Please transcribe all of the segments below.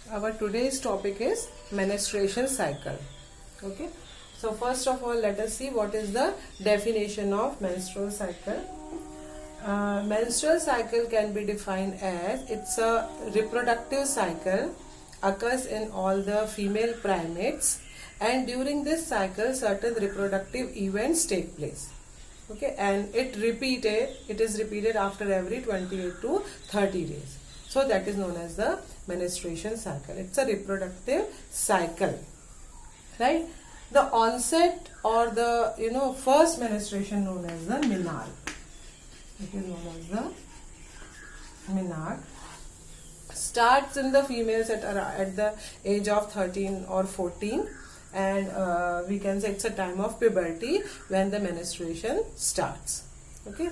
Our today's topic is menstruation cycle. Okay, so first of all, let us see what is the definition of menstrual cycle. Menstrual cycle can be defined as it's a reproductive cycle occurs in all the female primates, and during this cycle certain reproductive events take place. Okay, and it is repeated after every 28 to 30 days. So that is known as the menstruation cycle. It's a reproductive cycle, right? The onset or the first menstruation known as the menarche. It is known as the menarche. Starts in the females at the age of 13 or 14, and we can say it's a time of puberty when the menstruation starts. Okay,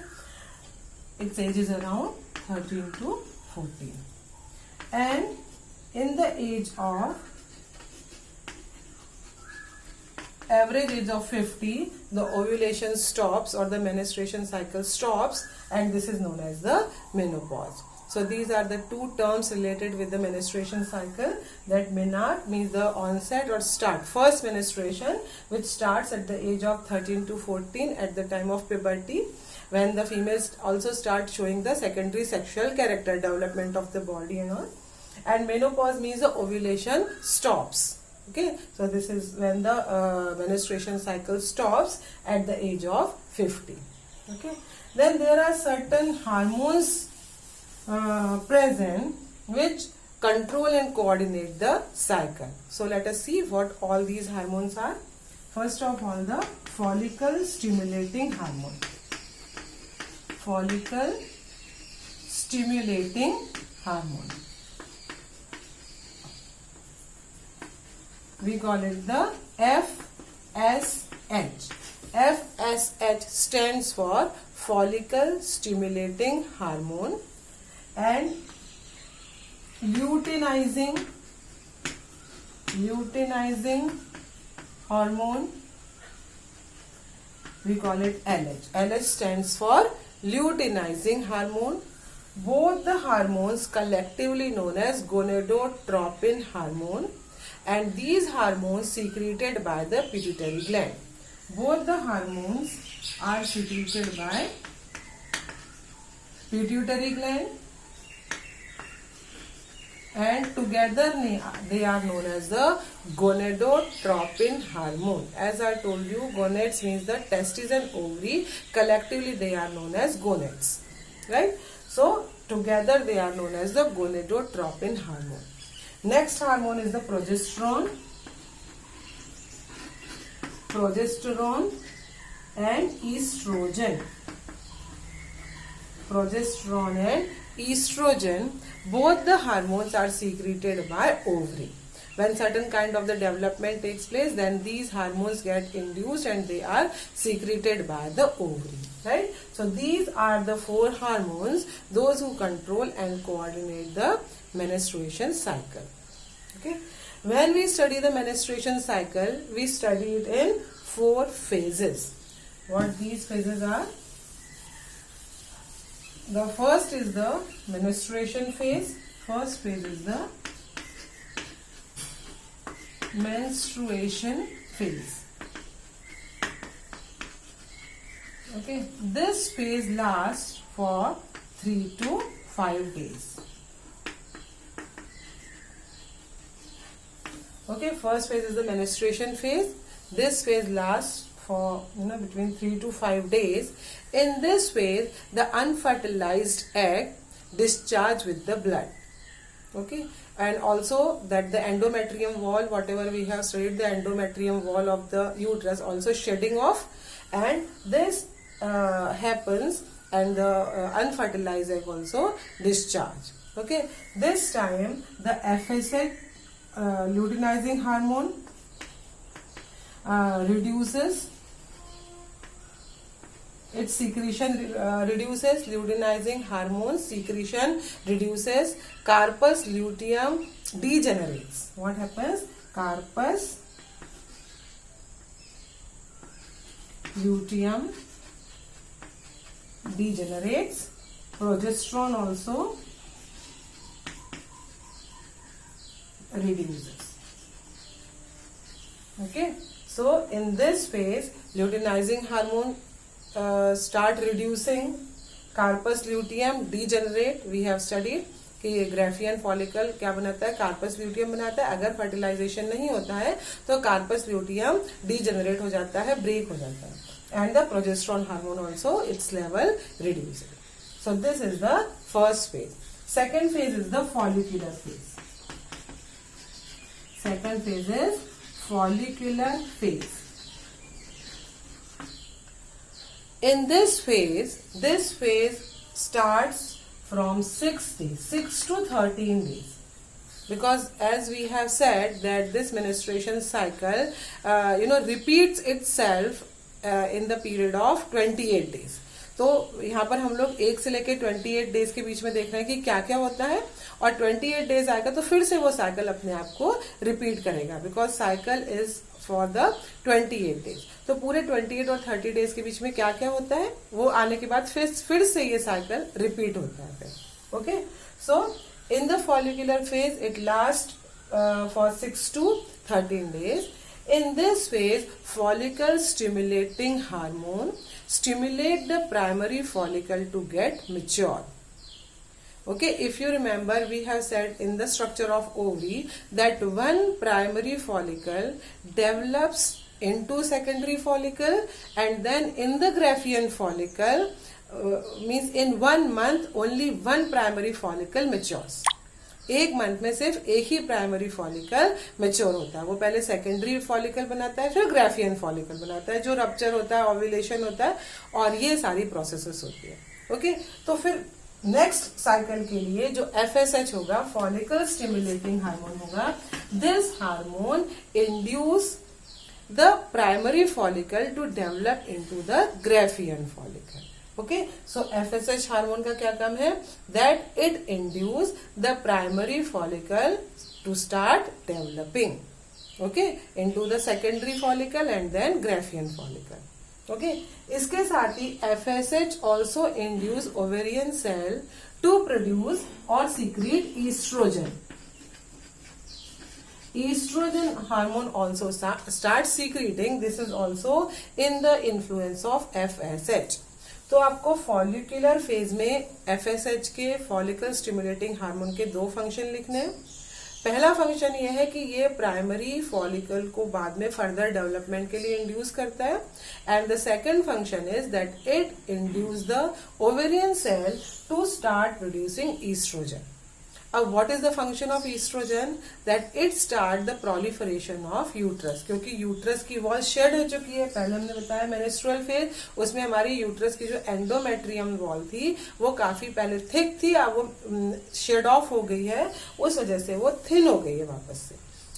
its age is around 13 to 14, and in the average age of 50, the ovulation stops or the menstruation cycle stops, and this is known as the menopause. So these are the two terms related with the menstruation cycle. That menarche means the onset or start, first menstruation, which starts at the age of 13 to 14 at the time of puberty, when the females also start showing the secondary sexual character, development of the body and all. And menopause means the ovulation stops. Okay, so this is when the menstruation cycle stops at the age of 50. Okay, then there are certain hormones present which control and coordinate the cycle. So let us see what all these hormones are. First of all, the follicle stimulating hormone. Follicle stimulating hormone. We call it the FSH. FSH stands for follicle stimulating hormone, and luteinizing hormone, we call it LH. LH stands for luteinizing hormone. Both the hormones collectively known as gonadotropin hormone, and these hormones secreted by the pituitary gland. Both the hormones are secreted by pituitary gland, and together they are known as the gonadotropin hormone. As I told you, gonads means the testes and ovary. Collectively they are known as gonads, right? So together they are known as the gonadotropin hormone. Next hormone is the progesterone. Progesterone and estrogen. Progesterone and estrogen, both the hormones are secreted by ovary. When certain kind of the development takes place, then these hormones get induced and they are secreted by the ovary, right? So these are the four hormones, those who control and coordinate the menstruation cycle. Okay, when we study the menstruation cycle, we study it in 4 phases. What these phases are? The first is the menstruation phase. First phase is the menstruation phase. Okay, this phase lasts for 3 to 5 days. Okay, first phase is the menstruation phase. This phase lasts for between 3 to 5 days. In this phase, the unfertilized egg discharge with the blood. Okay, and also that the endometrium wall, whatever we have studied, the endometrium wall of the uterus also shedding off, and this happens, and the unfertilized egg also discharge. Okay, this time the FSH, luteinizing hormone, reduces its secretion, reduces luteinizing hormone secretion, reduces, corpus luteum degenerates. What happens? Corpus luteum degenerates. Progesterone also reduces. Okay, so in this phase luteinizing hormone start reducing, corpus luteum degenerate. We have studied कि Graafian follicle क्या बनाता है, corpus luteum बनाता है. अगर fertilization नहीं होता है तो कार्पस ल्यूटियम डीजेनरेट हो जाता है, ब्रेक हो जाता है. And the progesterone hormone also it's level reduced. So this is the first phase. Second phase is the follicular phase. Second phase is follicular phase. In this phase starts from 6 days, 6 to 13 days. Because as we have said that this menstruation cycle, repeats itself in the period of 28 days. तो यहाँ पर हम लोग 1 से लेके 28 days के बीच में देख रहे हैं कि क्या क्या होता है, और 28 डेज आएगा तो फिर से वो साइकिल अपने आप को रिपीट करेगा. Because cycle is for the 28 days. तो पूरे 28 और 30 डेज के बीच में क्या क्या होता है वो आने के बाद फिर से ये साइकिल रिपीट होता है. Okay, so in the follicular phase it last for 6 to 13 days. In this phase, follicle stimulating hormone stimulate the primary follicle to get mature. Okay, if you remember, we have said in the structure of ovary that one primary follicle develops into secondary follicle, and then in the Graafian follicle, means in 1 month only one primary follicle matures. 1 month में सिर्फ एक ही primary follicle mature होता है. वो पहले secondary follicle बनाता है, फिर ग्राफियन फॉलिकल बनाता है, जो रप्चर होता है, ओव्यूलेशन होता है, और ये सारी प्रोसेसेस होती है. ओके, तो फिर नेक्स्ट साइकिल के लिए जो FSH होगा, फॉलिकल स्टिमुलेटिंग हार्मोन होगा, this hormone induce the primary follicle to develop into the Graafian follicle. Okay, so FSH hormone का क्या काम है, that it induce the primary follicle to start developing, okay, into the secondary follicle and then Graafian follicle. Okay, इसके साथ ही FSH also induce ovarian cell to produce और secrete oestrogen. Estrogen hormone also starts secreting. This is also in the influence of FSH. तो आपको follicular phase में FSH के follicle stimulating hormone के 2 function लिखने हैं. पहला फंक्शन ये है कि ये प्राइमरी फॉलिकल को बाद में फर्दर डेवलपमेंट के लिए इंड्यूस करता है, and the second function is that it induce the ovarian cell to start producing oestrogen. अब what is the function of oestrogen, that it start the proliferation of uterus. क्योंकि uterus की wall shed हो चुकी है, पहले हमने बताया मेनिस्ट्रुअल phase, उसमें हमारी यूट्रस की जो एंडोमेट्रियम वॉल थी वो काफी पहले थिक थी, अब वो शेड ऑफ हो गई है, उस वजह से वो थिन हो गई है वापस से.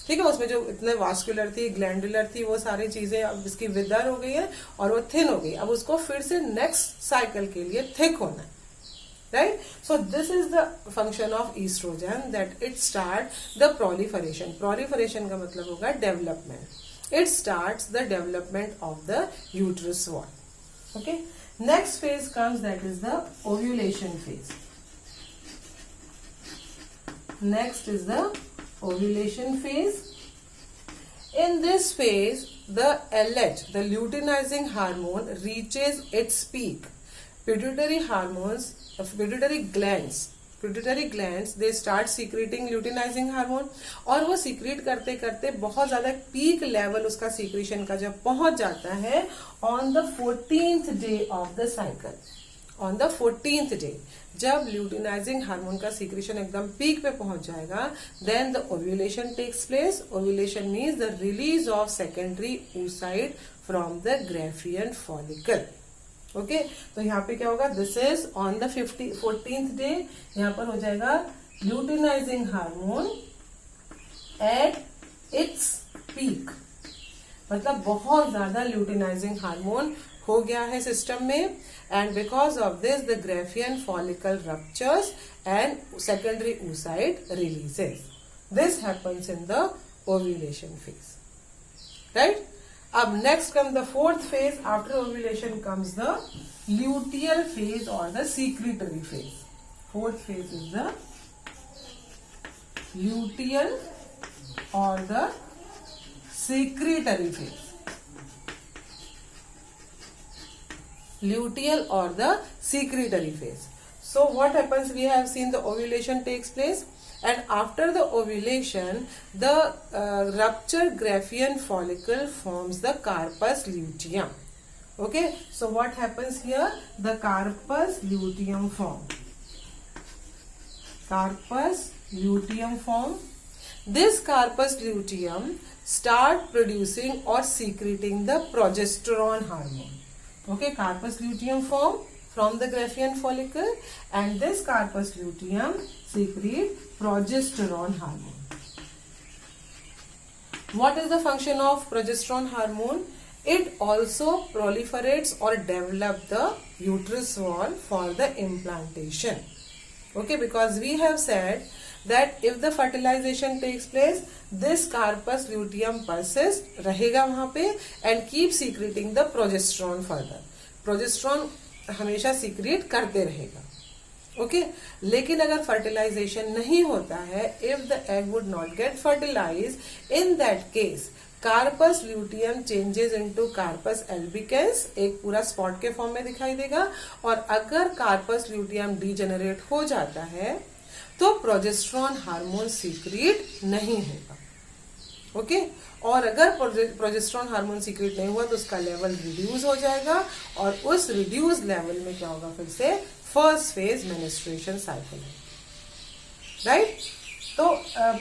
ठीक है, उसमें जो इतने वास्कुलर थी, ग्लैंडुलर थी, वो सारी चीजें अब इसकी विदर हो गई है और वो थिन हो गई. अब उसको फिर से नेक्स्ट साइकिल के लिए थिक होना है. Right? So this is the function of estrogen, that it starts the proliferation. Proliferation का मतलब होगा development. It starts the development of the uterus wall. Okay? Next phase comes, that is the ovulation phase. Next is the ovulation phase. In this phase, the LH, the luteinizing hormone, reaches its peak. Pituitary hormones, pituitary glands they start secreting luteinizing hormone, और वो secret करते करते बहुत ज्यादा peak level उसका secretion का जब पहुंच जाता है on the 14th day of the cycle. On the 14th day जब ल्यूटिनाइजिंग हार्मोन का सीक्रेशन एकदम पीक पे पहुंच जाएगा, then the ovulation takes place. Ovulation means the release of secondary oocyte from the Graafian follicle. Okay, तो यहाँ पे क्या होगा, this is on the 14th day. यहाँ पर हो जाएगा luteinizing hormone at its peak, मतलब बहुत ज्यादा ल्यूटिनाइजिंग हार्मोन हो गया है सिस्टम में, and because of this the Graafian follicle ruptures and secondary oocyte releases. This happens in the ovulation phase. Right, अब next come the 4th phase. After ovulation comes the luteal phase or the secretory phase. 4th phase is the luteal or the secretory phase. Luteal or the secretory phase. So what happens? We have seen the ovulation takes place, and after the ovulation, the ruptured Graafian follicle forms the carpus luteum. Okay, so what happens here? The carpus luteum form. Carpus luteum form. This carpus luteum start producing or secreting the progesterone hormone. Okay, carpus luteum form from the Graafian follicle, and this carpus luteum secrete progesterone hormone. What is the function of progesterone hormone? It also proliferates or develops the uterus wall for the implantation. Okay, because we have said that if the fertilization takes place, this carpus luteum persists, रहेगा वहां पे, and keep secreting the progesterone further. Progesterone हमेशा secrete करते रहेगा. Okay, लेकिन अगर fertilization नहीं होता है, if the egg would not get fertilize, in that case corpus luteum changes into corpus albicans, एक पूरा स्पॉट के फॉर्म में दिखाई देगा. और अगर कार्पस ल्यूटियम डीजेनरेट हो जाता है तो प्रोजेस्टेरोन हार्मोन सीक्रेट नहीं होगा. ओके, और अगर प्रोजेस्टेरोन हार्मोन सीक्रेट नहीं हुआ तो उसका लेवल रिड्यूस हो जाएगा, और उस रिड्यूस लेवल में क्या होगा? फिर से फर्स्ट फेज मेंस्ट्रुएशन साइकिल है. राइट, तो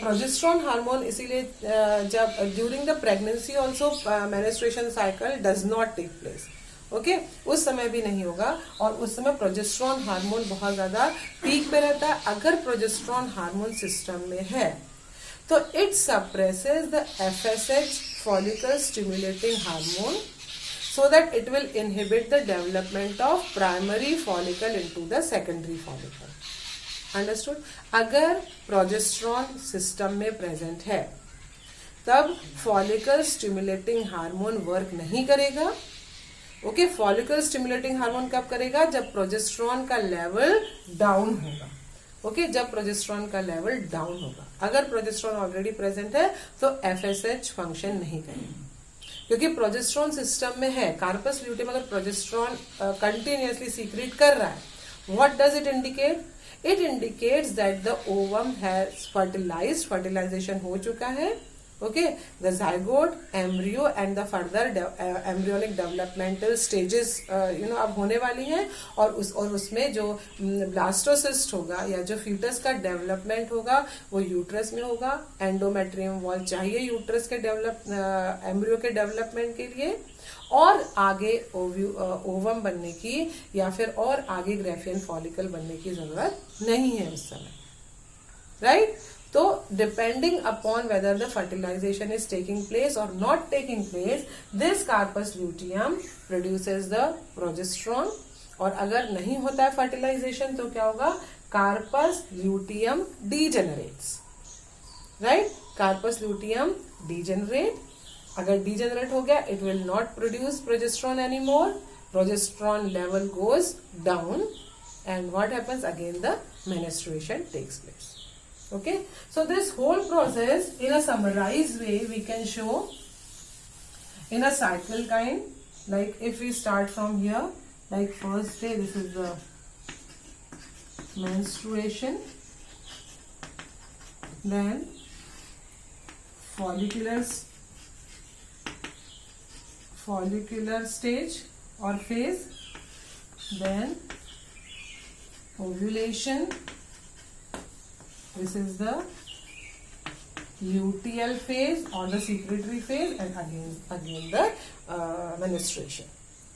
प्रोजेस्टेरोन हार्मोन इसीलिए जब during the pregnancy also menstruation cycle does not take place. Okay, उस समय भी नहीं होगा, और उस समय प्रोजेस्टेरोन हार्मोन बहुत ज्यादा पीक पे रहता है. अगर प्रोजेस्टेरोन हार्मोन सिस्टम में है तो it suppresses the FSH follicle stimulating hormone so that it will inhibit the development of primary follicle into the secondary follicle. Understood? अगर प्रोजेस्टेरोन सिस्टम में प्रेजेंट है तब फॉलिकल स्टिमुलेटिंग हार्मोन वर्क नहीं करेगा. Okay, follicle stimulating hormone कब करेगा? जब progesterone का लेवल डाउन होगा. ओके, जब प्रोजेस्टेरोन का लेवल डाउन होगा. अगर प्रोजेस्टेरोन ऑलरेडी प्रेजेंट है तो एफएसएच फंक्शन नहीं करेगा, क्योंकि प्रोजेस्टेरोन सिस्टम में है. कार्पस ल्यूटियम अगर प्रोजेस्टेरोन कंटिन्यूअसली सीक्रेट कर रहा है, what does it indicate? It indicates that the ovum has fertilized, fertilization हो चुका है. Okay, the zygote, embryo and the further embryonic developmental stages अब होने वाली हैं, और उसमें जो ब्लास्टोसिस्ट होगा या जो फीटस का डेवलपमेंट होगा वो यूट्रस में होगा. एंडोमेट्रियम वॉल चाहिए यूट्रस के एम्ब्रियो के डेवलपमेंट के लिए, और आगे ओवम बनने की या फिर और आगे ग्राफियन फॉलिकल बनने की जरूरत नहीं है उस समय. राइट, तो depending upon whether the fertilization is taking place और not taking place, this corpus luteum produces the progesterone. और अगर नहीं होता है फर्टिलाइजेशन तो क्या होगा? Corpus luteum degenerates. Right, corpus luteum degenerate. अगर डीजेनरेट हो गया, it will not produce progesterone any more. Progesterone level goes down, and what happens? Again the menstruation takes place. Okay, so this whole process in a summarized way we can show in a cycle kind. Like if we start from here, like first day, this is the menstruation, then follicular stage or phase, then ovulation. This is the luteal phase or the secretory phase, and again the menstruation.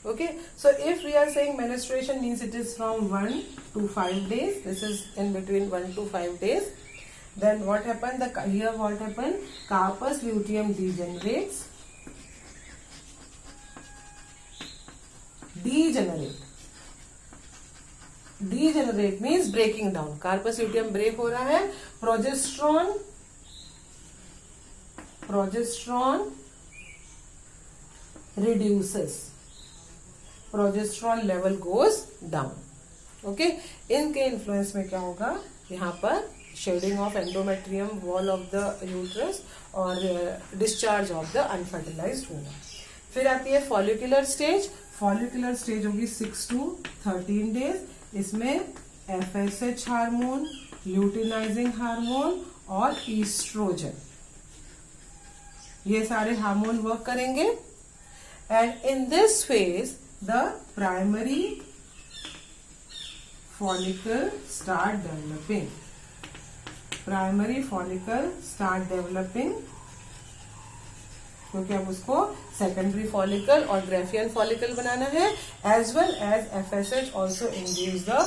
Okay, so if we are saying menstruation means it is from 1 to 5 days, this is in between 1 to 5 days, then what happened? Here what happened? Carpus luteum degenerates. Degenerate means breaking down. Corpus luteum break हो रहा है. Progesterone reduces. Progesterone level goes down. Okay, इनके influence में क्या होगा? यहाँ पर shedding of endometrium wall of the uterus और discharge of the unfertilized woman. फिर आती है फॉलिकुलर स्टेज। फॉलिकुलर स्टेज होगी 6 to 13 डेज। इसमें FSH हार्मोन, ल्यूटिनाइजिंग हार्मोन और ईस्ट्रोजन, ये सारे हार्मोन वर्क करेंगे। And in this phase the primary follicle start developing. Primary follicle start developing, क्योंकि अब उसको सेकेंडरी फॉलिकल और ग्रेफियन फॉलिकल बनाना है। As well as FSH also induce the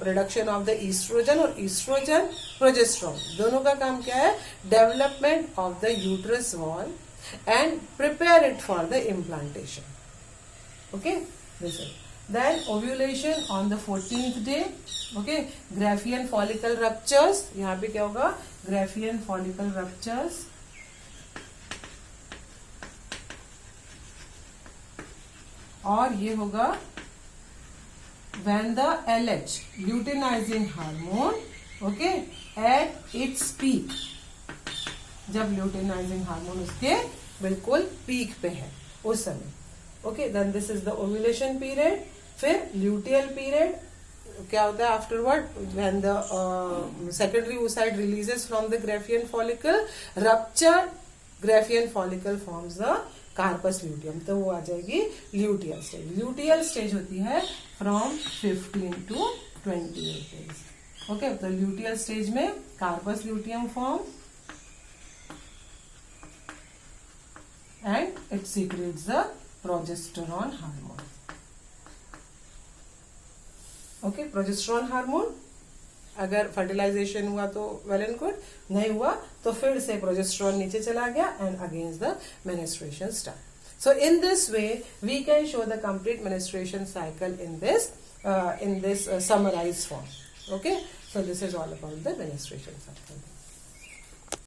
production of the oestrogen, और ईस्ट्रोजन प्रोजेस्ट्रॉन, दोनों का काम क्या है? Development of the uterus wall and prepare it for the implantation. Okay, this is then ovulation on the 14th day. okay, Graafian follicle ruptures, यहाँ पे क्या होगा? Graafian follicle ruptures, और ये होगा when the LH luteinizing hormone, okay, at its peak, जब luteinizing hormone उसके बिल्कुल पीक पे है उस समय। Okay, then this is the ovulation period. फिर ल्यूटियल पीरियड क्या होता है afterward? When the secondary oocyte releases from the Graafian follicle, rupture Graafian follicle forms the corpus luteum, तो वो आ जाएगी ल्यूटियल स्टेज। ल्यूटियल स्टेज होती है फ्रॉम 15 to 28 डेज। ओके, तो ल्यूटियल स्टेज में corpus luteum form and it secretes the progesterone hormone. Okay, progesterone hormone, अगर fertilization हुआ तो वेल एंड गुड, नहीं हुआ तो फिर से प्रोजेस्टेरॉन नीचे चला गया and against the menstruation start. So in this way we can show the complete menstruation cycle in this summarized form. Okay, so this is all about the menstruation cycle.